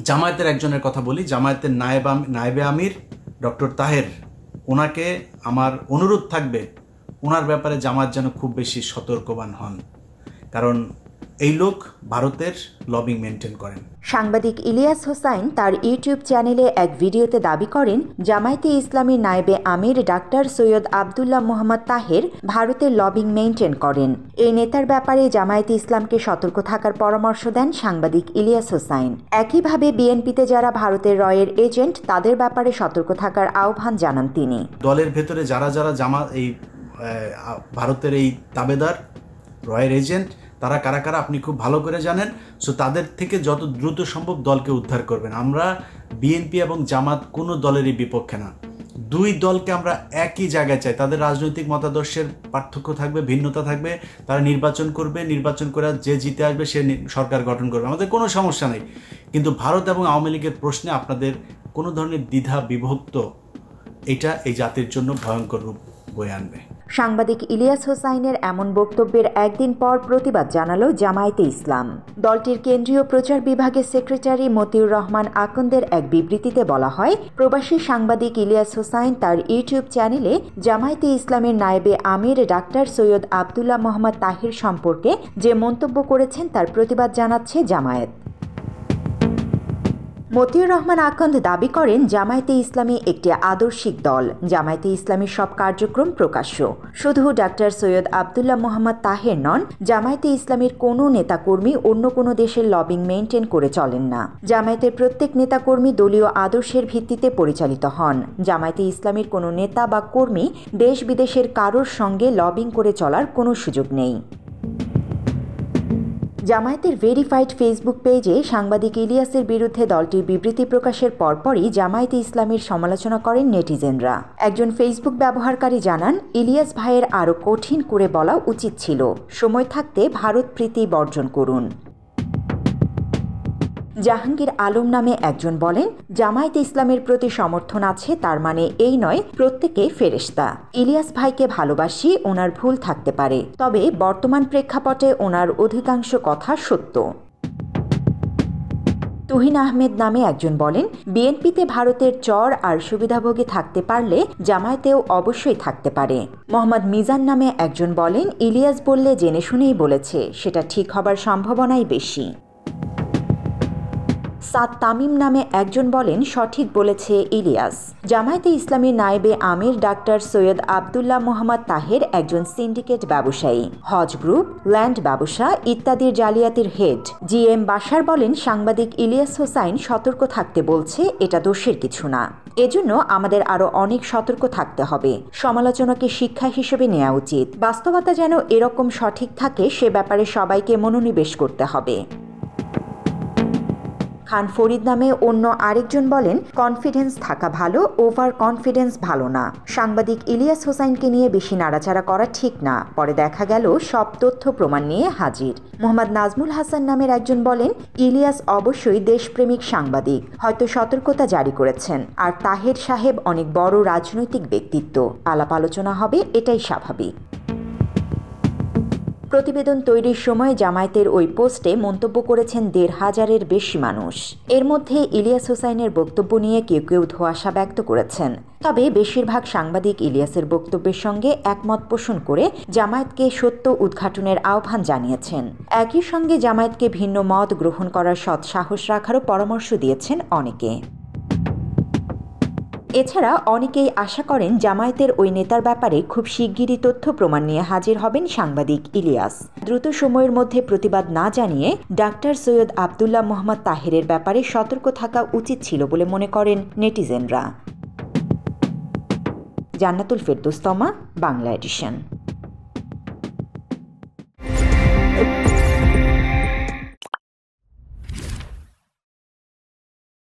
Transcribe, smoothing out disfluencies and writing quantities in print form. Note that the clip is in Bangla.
জামায়াতের একজনের কথা বলি, জামায়াতের নায়েবে আমির ডক্টর তাহের, ওনাকে আমার অনুরোধ থাকবে ওনার ব্যাপারে জামায়াত যেন খুব বেশি সতর্কবান হন, কারণ এই লোক ভারতের লবিং মেনটেন করেন। সাংবাদিক ইলিয়াস হোসাইন তার ইউটিউব চ্যানেলে এক ভিডিওতে দাবি করেন, জামায়াতে ইসলামীর নায়েবে আমির ডাক্তার সৈয়দ আবদুল্লাহ মোহাম্মদ তাহের ভারতের লবিং মেনটেন করেন। এই নেতার ব্যাপারে জামায়াতে ইসলামকে সতর্ক থাকার পরামর্শ দেন সাংবাদিক ইলিয়াস হোসাইন। একইভাবে বিএনপিতে যারা ভারতের রয়ের এজেন্ট তাদের ব্যাপারে সতর্ক থাকার আহ্বান জানান তিনি। দলের ভেতরে যারা এই ভারতের এই তাবেদার রয়ের এজেন্ট তারা কারা কারা আপনি খুব ভালো করে জানেন। সো তাদের থেকে যত দ্রুত সম্ভব দলকে উদ্ধার করবেন। আমরা বিএনপি এবং জামাত কোনো দলেরই বিপক্ষে না, দুই দলকে আমরা একই জায়গায় চাই। তাদের রাজনৈতিক মতাদর্শের পার্থক্য থাকবে, ভিন্নতা থাকবে, তারা নির্বাচন করবে, নির্বাচন করে যে জিতে আসবে সে সরকার গঠন করবে, আমাদের কোনো সমস্যা নেই। কিন্তু ভারত এবং আওয়ামী লীগের প্রশ্নে আপনাদের কোনো ধরনের দ্বিধা বিভক্ত, এটা এই জাতির জন্য ভয়ঙ্কর রূপ বয়ে আনবে। সাংবাদিক ইলিয়াস হোসাইনের এমন বক্তব্যের একদিন পর প্রতিবাদ জানালো জামায়াতে ইসলাম। দলটির কেন্দ্রীয় প্রচার বিভাগের সেক্রেটারি মতিউর রহমান আকন্দের এক বিবৃতিতে বলা হয়, প্রবাসী সাংবাদিক ইলিয়াস হোসাইন তার ইউটিউব চ্যানেলে জামায়াতে ইসলামের নায়েবে আমির ডাক্তার সৈয়দ আবদুল্লাহ মোহাম্মদ তাহের সম্পর্কে যে মন্তব্য করেছেন তার প্রতিবাদ জানাচ্ছে জামায়াত। মতিউর রহমান আকন্দ দাবি করেন, জামায়াতে ইসলামী একটি আদর্শিক দল। জামায়াতে ইসলামীর সব কার্যক্রম প্রকাশ্য। শুধু ডাক্তার সৈয়দ আবদুল্লাহ মোহাম্মদ তাহের নন, জামায়াতে ইসলামীর কোনো নেতাকর্মী অন্য কোনো দেশের লবিং মেনটেন করে চলেন না। জামায়াতের প্রত্যেক নেতাকর্মী দলীয় আদর্শের ভিত্তিতে পরিচালিত হন। জামায়াতে ইসলামীর কোনো নেতা বা কর্মী দেশ বিদেশের কারোর সঙ্গে লবিং করে চলার কোনো সুযোগ নেই। জামায়াতের ভেরিফাইড ফেসবুক পেজে সাংবাদিক ইলিয়াসের বিরুদ্ধে দলটির বিবৃতি প্রকাশের পরপরই জামায়াতে ইসলামীর সমালোচনা করেন নেটিজেনরা। একজন ফেসবুক ব্যবহারকারী জানান, ইলিয়াস ভাইয়ের আরও কঠিন করে বলা উচিত ছিল, সময় থাকতে ভারত প্রীতি বর্জন করুন। জাহাঙ্গীর আলম নামে একজন বলেন, জামায়াতে ইসলামের প্রতি সমর্থন আছে তার মানে এই নয় প্রত্যেকে ফেরেশতা। ইলিয়াস ভাইকে ভালোবাসি, ওনার ভুল থাকতে পারে, তবে বর্তমান প্রেক্ষাপটে ওনার অধিকাংশ কথা সত্য। তুহিন আহমেদ নামে একজন বলেন, বিএনপিতে ভারতের চর আর সুবিধাভোগী থাকতে পারলে জামায়াতেও অবশ্যই থাকতে পারে। মোহাম্মদ মিজান নামে একজন বলেন, ইলিয়াস বললে জেনে শুনেই বলেছে, সেটা ঠিক হবার সম্ভাবনাই বেশি। সাদ তামিম নামে একজন বলেন, সঠিক বলেছে ইলিয়াস। জামায়াতে ইসলামীর নায়েবে আমির ডাক্তার সৈয়দ আবদুল্লাহ মোহাম্মদ তাহের একজন সিন্ডিকেট ব্যবসায়ী, হজ গ্রুপ, ল্যান্ড ব্যবসা ইত্যাদির জালিয়াতির হেড। জিএম বাশার বলেন, সাংবাদিক ইলিয়াস হোসাইন সতর্ক থাকতে বলছে, এটা দোষের কিছু না। এজন্য আমাদের আরও অনেক সতর্ক থাকতে হবে। সমালোচনাকে শিক্ষা হিসেবে নেওয়া উচিত। বাস্তবতা যেন এরকম সঠিক থাকে সে ব্যাপারে সবাইকে মনোনিবেশ করতে হবে। খান ফরিদ নামে অন্য আরেকজন বলেন, কনফিডেন্স থাকা ভালো, ওভার কনফিডেন্স ভালো না। সাংবাদিক ইলিয়াস হোসাইনকে নিয়ে বেশি নাড়াচাড়া করা ঠিক না, পরে দেখা গেল সব তথ্য প্রমাণ নিয়ে হাজির। মোহাম্মদ নাজমুল হাসান নামের একজন বলেন, ইলিয়াস অবশ্যই দেশপ্রেমিক সাংবাদিক, হয়তো সতর্কতা জারি করেছেন। আর তাহের সাহেব অনেক বড় রাজনৈতিক ব্যক্তিত্ব, আলাপ আলোচনা হবে, এটাই স্বাভাবিক। প্রতিবেদন তৈরির সময় জামায়াতের ওই পোস্টে মন্তব্য করেছেন ১৫০০-এর বেশি মানুষ। এর মধ্যে ইলিয়াস হোসাইনের বক্তব্য নিয়ে কেউ কেউ ধোঁয়াশা ব্যক্ত করেছেন। তবে বেশিরভাগ সাংবাদিক ইলিয়াসের বক্তব্যের সঙ্গে একমত পোষণ করে জামায়াতকে সত্য উদ্ঘাটনের আহ্বান জানিয়েছেন। একই সঙ্গে জামায়াতকে ভিন্ন মত গ্রহণ করার সৎ সাহস রাখারও পরামর্শ দিয়েছেন অনেকে। এছাড়া অনেকেই আশা করেন জামায়াতের ওই নেতার ব্যাপারে খুব শিগগিরই তথ্য প্রমাণ নিয়ে হাজির হবেন সাংবাদিক ইলিয়াস। দ্রুত সময়ের মধ্যে প্রতিবাদ না জানিয়ে ডাক্তার সৈয়দ আবদুল্লাহ মোহাম্মদ তাহেরের ব্যাপারে সতর্ক থাকা উচিত ছিল বলে মনে করেন নেটিজেনরা। জান্নাতুল ফেরদৌস তমা, বাংলা এডিশন।